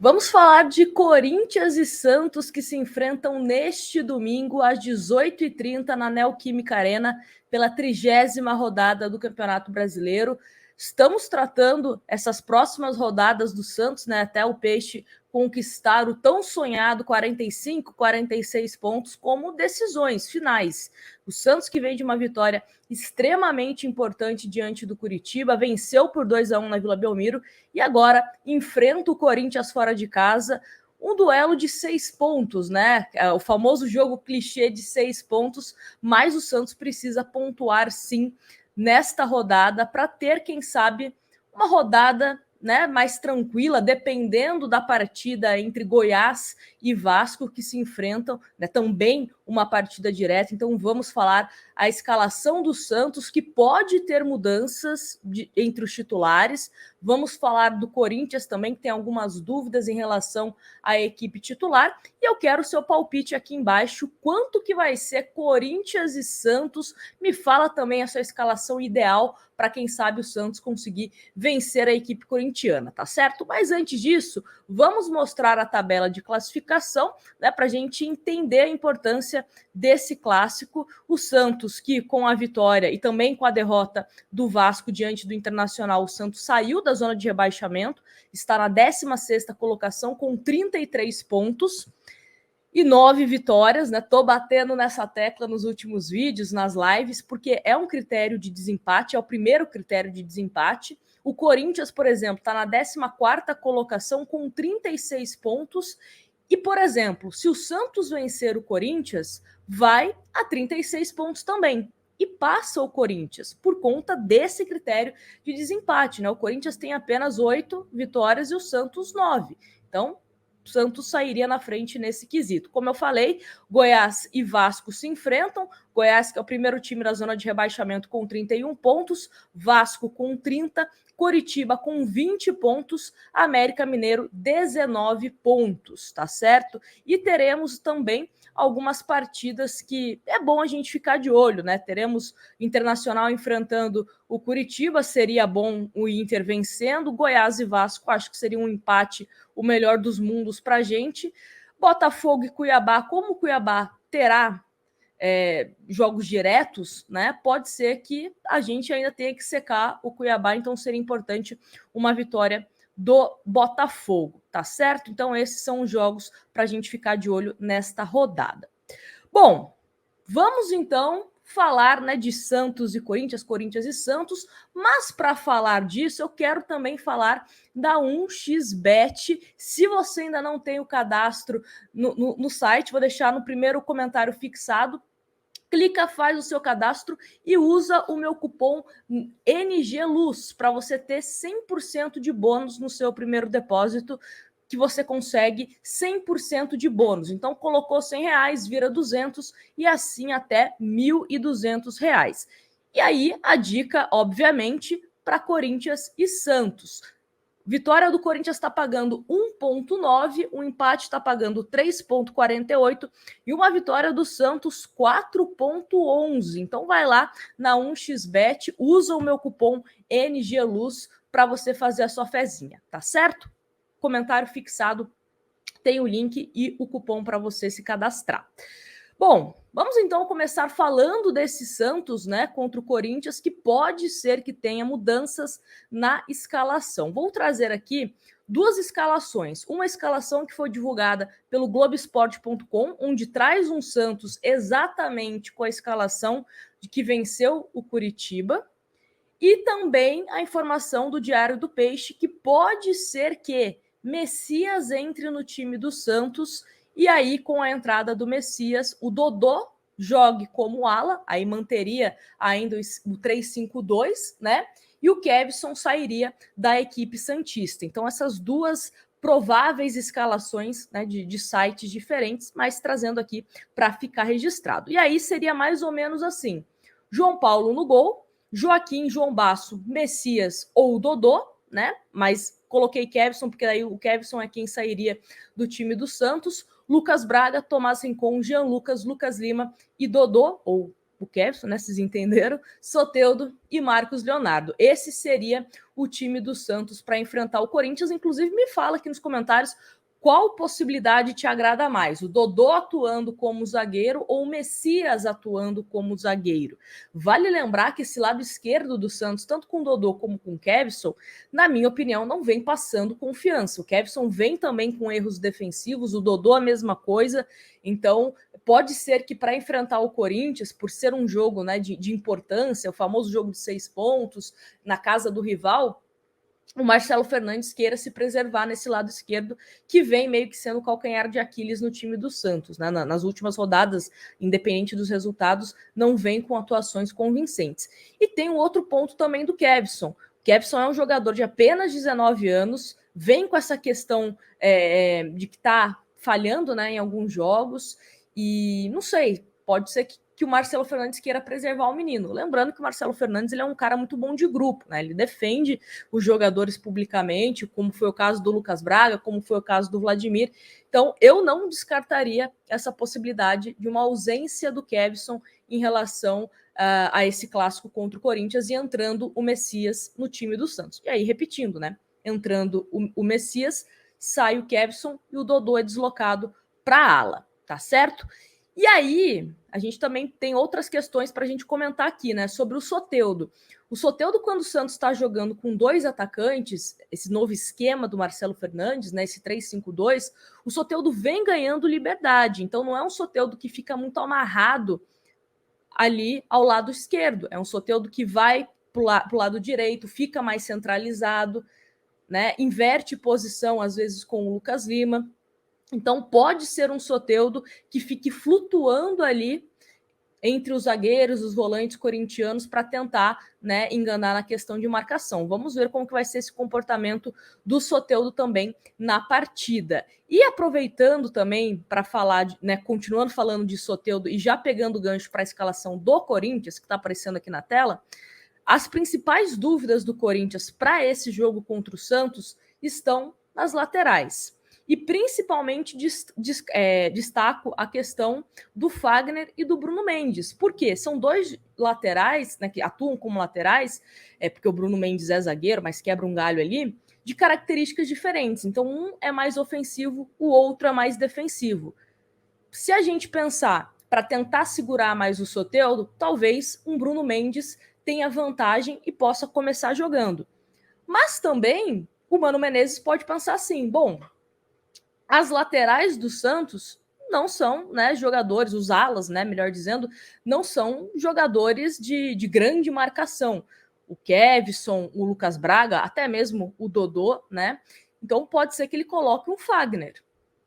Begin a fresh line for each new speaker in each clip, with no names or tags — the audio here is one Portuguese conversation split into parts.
Vamos falar de Corinthians e Santos que se enfrentam neste domingo às 18h30 na Neoquímica Arena pela 30ª rodada do Campeonato Brasileiro. Estamos tratando essas próximas rodadas do Santos, né, até o Peixe conquistar o tão sonhado 45, 46 pontos como decisões finais. O Santos, que vem de uma vitória extremamente importante diante do Curitiba, venceu por 2-1 na Vila Belmiro e agora enfrenta o Corinthians fora de casa. Um duelo de 6 pontos, né? O famoso jogo clichê de 6 pontos, mas o Santos precisa pontuar sim nesta rodada para ter, quem sabe, uma rodada, né, mais tranquila, dependendo da partida entre Goiás e Vasco que se enfrentam, né, também uma partida direta. Então vamos falar a escalação do Santos, que pode ter mudanças entre os titulares. Vamos falar do Corinthians também, que tem algumas dúvidas em relação à equipe titular. E eu quero o seu palpite aqui embaixo. Quanto que vai ser Corinthians e Santos? Me fala também a sua escalação ideal para, quem sabe, o Santos conseguir vencer a equipe corintiana, tá certo? Mas antes disso, vamos mostrar a tabela de classificação, né, para a gente entender a importância desse clássico. O Santos, que com a vitória e também com a derrota do Vasco diante do Internacional, o Santos saiu da zona de rebaixamento, está na 16ª colocação com 33 pontos e 9 vitórias, né? Tô batendo nessa tecla nos últimos vídeos, nas lives, porque é um critério de desempate, é o primeiro critério de desempate. O Corinthians, por exemplo, está na 14ª colocação com 36 pontos. E, por exemplo, se o Santos vencer o Corinthians, vai a 36 pontos também. E passa o Corinthians por conta desse critério de desempate, né? O Corinthians tem apenas 8 vitórias e o Santos 9. Então, o Santos sairia na frente nesse quesito. Como eu falei, Goiás e Vasco se enfrentam. Goiás, que é o primeiro time da zona de rebaixamento, com 31 pontos. Vasco com 30. Coritiba com 20 pontos. América Mineiro, 19 pontos, tá certo? E teremos também algumas partidas que é bom a gente ficar de olho, né? Teremos Internacional enfrentando o Curitiba, seria bom o Inter vencendo. Goiás e Vasco, acho que seria um empate, o melhor dos mundos para a gente. Botafogo e Cuiabá, como o Cuiabá terá jogos diretos, né? Pode ser que a gente ainda tenha que secar o Cuiabá, então seria importante uma vitória do Botafogo, tá certo? Então esses são os jogos para a gente ficar de olho nesta rodada. Bom, vamos então falar, né, de Santos e Corinthians, Corinthians e Santos, mas para falar disso eu quero também falar da 1xBet. Se você ainda não tem o cadastro no site, vou deixar no primeiro comentário fixado. Clica, faz o seu cadastro e usa o meu cupom NGLUZ para você ter 100% de bônus no seu primeiro depósito, que você consegue 100% de bônus. Então, colocou R$100, vira 200 e assim até R$1.200. E aí, a dica, obviamente, para Corinthians e Santos. Vitória do Corinthians está pagando 1,9, o empate está pagando 3,48 e uma vitória do Santos 4,11. Então vai lá na 1xBet, usa o meu cupom NGLUZ para você fazer a sua fezinha, tá certo? Comentário fixado, tem o link e o cupom para você se cadastrar. Bom, vamos então começar falando desse Santos, né, contra o Corinthians, que pode ser que tenha mudanças na escalação. Vou trazer aqui duas escalações. Uma escalação que foi divulgada pelo Globoesporte.com, onde traz um Santos exatamente com a escalação de que venceu o Curitiba, e também a informação do Diário do Peixe, que pode ser que Messias entre no time do Santos. E aí, com a entrada do Messias, o Dodô jogue como ala, aí manteria ainda o 3-5-2, né? E o Kevson sairia da equipe santista. Então, essas duas prováveis escalações, né, de sites diferentes, mas trazendo aqui para ficar registrado. E aí seria mais ou menos assim: João Paulo no gol, Joaquim, João Basso, Messias ou Dodô, né? Mas coloquei Kevson, porque daí o Kevson é quem sairia do time do Santos. Lucas Braga, Tomás Rincon, Jean Lucas, Lucas Lima e Dodô, ou o Kevson, né? Vocês entenderam? Soteldo e Marcos Leonardo. Esse seria o time do Santos para enfrentar o Corinthians. Inclusive, me fala aqui nos comentários qual possibilidade te agrada mais? O Dodô atuando como zagueiro ou o Messias atuando como zagueiro? Vale lembrar que esse lado esquerdo do Santos, tanto com o Dodô como com o Kevson, na minha opinião, não vem passando confiança. O Kevson vem também com erros defensivos, o Dodô a mesma coisa. Então, pode ser que para enfrentar o Corinthians, por ser um jogo, né, de importância, o famoso jogo de 6 pontos, na casa do rival, o Marcelo Fernandes queira se preservar nesse lado esquerdo, que vem meio que sendo o calcanhar de Aquiles no time do Santos. Né? Nas últimas rodadas, independente dos resultados, não vem com atuações convincentes. E tem um outro ponto também do Kevson. O Kevson é um jogador de apenas 19 anos, vem com essa questão de que está falhando, né, em alguns jogos, e não sei, pode ser que o Marcelo Fernandes queira preservar o menino. Lembrando que o Marcelo Fernandes ele é um cara muito bom de grupo, né? Ele defende os jogadores publicamente, como foi o caso do Lucas Braga, como foi o caso do Vladimir. Então, eu não descartaria essa possibilidade de uma ausência do Kevson em relação a esse clássico contra o Corinthians e entrando o Messias no time do Santos. E aí, repetindo, né? Entrando o Messias, sai o Kevson e o Dodô é deslocado para a ala, tá certo? E aí, a gente também tem outras questões para a gente comentar aqui, né? Sobre o Soteldo. O Soteldo, quando o Santos está jogando com 2 atacantes, esse novo esquema do Marcelo Fernandes, né? Esse 3-5-2, o Soteldo vem ganhando liberdade. Então, não é um Soteldo que fica muito amarrado ali ao lado esquerdo. É um Soteldo que vai para o lado direito, fica mais centralizado, né? Inverte posição, às vezes, com o Lucas Lima. Então, pode ser um Soteldo que fique flutuando ali entre os zagueiros, os volantes corintianos, para tentar, né, enganar na questão de marcação. Vamos ver como que vai ser esse comportamento do Soteldo também na partida. E aproveitando também para falar, né, continuando falando de Soteldo e já pegando o gancho para a escalação do Corinthians, que está aparecendo aqui na tela, as principais dúvidas do Corinthians para esse jogo contra o Santos estão nas laterais. E principalmente destaco a questão do Fagner e do Bruno Mendes. Por quê? São 2 laterais, né, que atuam como laterais, porque o Bruno Mendes é zagueiro, mas quebra um galho ali, de características diferentes. Então, um é mais ofensivo, o outro é mais defensivo. Se a gente pensar para tentar segurar mais o Soteldo, talvez um Bruno Mendes tenha vantagem e possa começar jogando. Mas também o Mano Menezes pode pensar assim, bom, as laterais do Santos não são, né, jogadores, os alas, né, melhor dizendo, não são jogadores de grande marcação. O Kevson, o Lucas Braga, até mesmo o Dodô, né? Então pode ser que ele coloque um Fagner.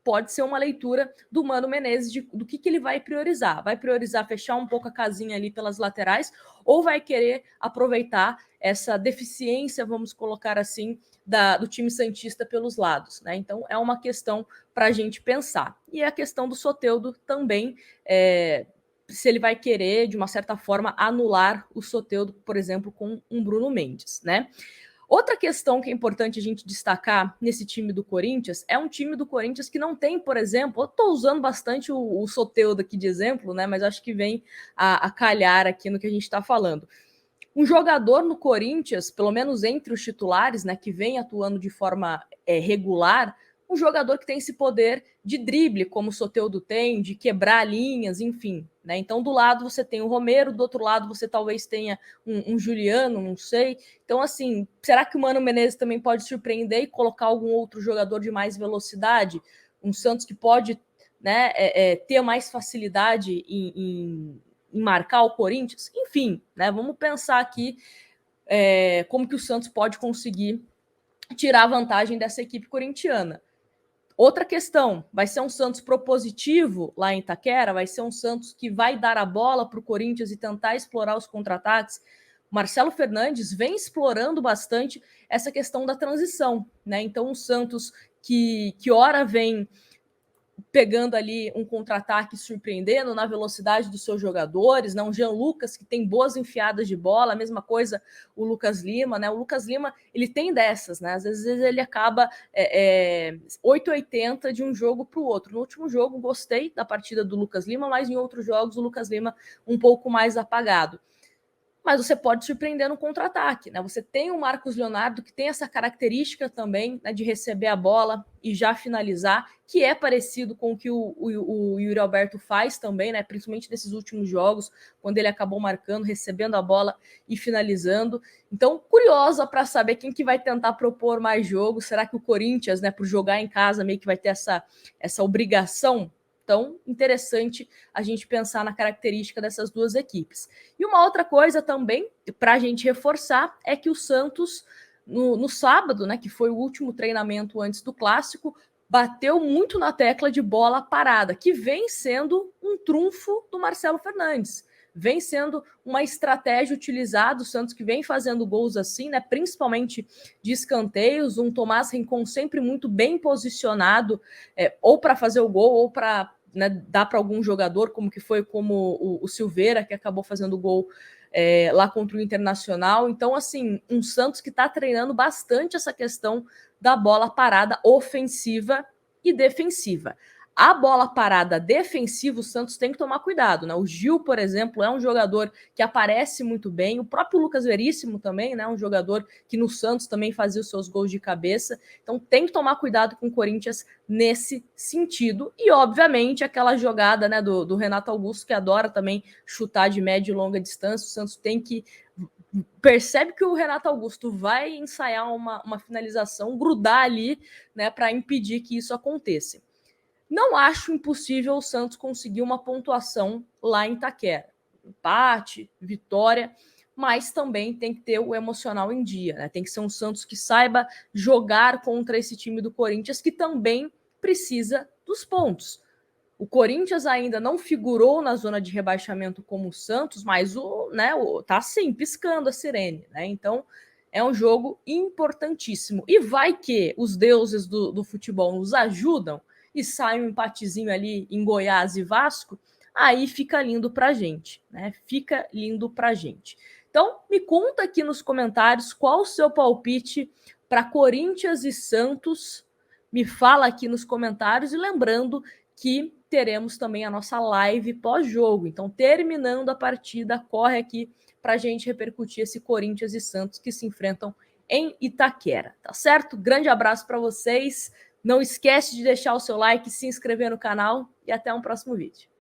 Pode ser uma leitura do Mano Menezes do que ele vai priorizar. Vai priorizar fechar um pouco a casinha ali pelas laterais ou vai querer aproveitar essa deficiência, vamos colocar assim, do time santista pelos lados, né? Então é uma questão para a gente pensar. E a questão do Soteldo também, se ele vai querer, de uma certa forma, anular o Soteldo, por exemplo, com um Bruno Mendes, né? Outra questão que é importante a gente destacar nesse time do Corinthians é um time do Corinthians que não tem, por exemplo, eu estou usando bastante o Soteldo aqui de exemplo, né? Mas acho que vem a calhar aqui no que a gente está falando. Um jogador no Corinthians, pelo menos entre os titulares, né, que vem atuando de forma regular, um jogador que tem esse poder de drible, como o Soteldo tem, de quebrar linhas, enfim. Né? Então, do lado você tem o Romero, do outro lado você talvez tenha um Juliano, não sei. Então, assim, será que o Mano Menezes também pode surpreender e colocar algum outro jogador de mais velocidade? Um Santos que pode, né, ter mais facilidade em marcar o Corinthians? Enfim, né, vamos pensar aqui como que o Santos pode conseguir tirar vantagem dessa equipe corintiana. Outra questão, vai ser um Santos propositivo lá em Itaquera? Vai ser um Santos que vai dar a bola para o Corinthians e tentar explorar os contra-ataques? Marcelo Fernandes vem explorando bastante essa questão da transição, né? Então, um Santos que ora vem pegando ali um contra-ataque, surpreendendo na velocidade dos seus jogadores, né? Um Jean Lucas que tem boas enfiadas de bola, a mesma coisa o Lucas Lima, né? O Lucas Lima, ele tem dessas, né? Às vezes ele acaba 880 de um jogo para o outro. No último jogo, gostei da partida do Lucas Lima, mas em outros jogos o Lucas Lima um pouco mais apagado. Mas você pode surpreender no contra-ataque, né? Você tem o Marcos Leonardo, que tem essa característica também, né, de receber a bola e já finalizar, que é parecido com o que o Yuri Alberto faz também, né? Principalmente nesses últimos jogos, quando ele acabou marcando, recebendo a bola e finalizando. Então, curiosa para saber quem que vai tentar propor mais jogo. Será que o Corinthians, né, por jogar em casa, meio que vai ter essa obrigação? Então, interessante a gente pensar na característica dessas duas equipes. E uma outra coisa também, para a gente reforçar, é que o Santos, no sábado, né, que foi o último treinamento antes do Clássico, bateu muito na tecla de bola parada, que vem sendo um trunfo do Marcelo Fernandes. Vem sendo uma estratégia utilizada, o Santos que vem fazendo gols assim, né, principalmente de escanteios, um Tomás Rincon sempre muito bem posicionado, ou para fazer o gol, ou para, né, dar para algum jogador, como o Silveira, que acabou fazendo gol lá contra o Internacional. Então, assim, um Santos que está treinando bastante essa questão da bola parada ofensiva e defensiva. A bola parada defensiva, o Santos tem que tomar cuidado, né? O Gil, por exemplo, é um jogador que aparece muito bem. O próprio Lucas Veríssimo também, né? Um jogador que no Santos também fazia os seus gols de cabeça. Então tem que tomar cuidado com o Corinthians nesse sentido. E, obviamente, aquela jogada, né, do Renato Augusto, que adora também chutar de média e longa distância. O Santos tem que... Percebe que o Renato Augusto vai ensaiar uma finalização, grudar ali, né, para impedir que isso aconteça. Não acho impossível o Santos conseguir uma pontuação lá em Itaquera. Empate, vitória, mas também tem que ter o emocional em dia, né? Tem que ser um Santos que saiba jogar contra esse time do Corinthians, que também precisa dos pontos. O Corinthians ainda não figurou na zona de rebaixamento como o Santos, mas tá assim, piscando a sirene, né? Então é um jogo importantíssimo. E vai que os deuses do futebol nos ajudam e sai um empatezinho ali em Goiás e Vasco, aí fica lindo pra gente, né? Fica lindo pra gente. Então, me conta aqui nos comentários qual o seu palpite para Corinthians e Santos. Me fala aqui nos comentários e lembrando que teremos também a nossa live pós-jogo. Então, terminando a partida, corre aqui para a gente repercutir esse Corinthians e Santos que se enfrentam em Itaquera, tá certo? Grande abraço para vocês. Não esquece de deixar o seu like, se inscrever no canal e até um próximo vídeo.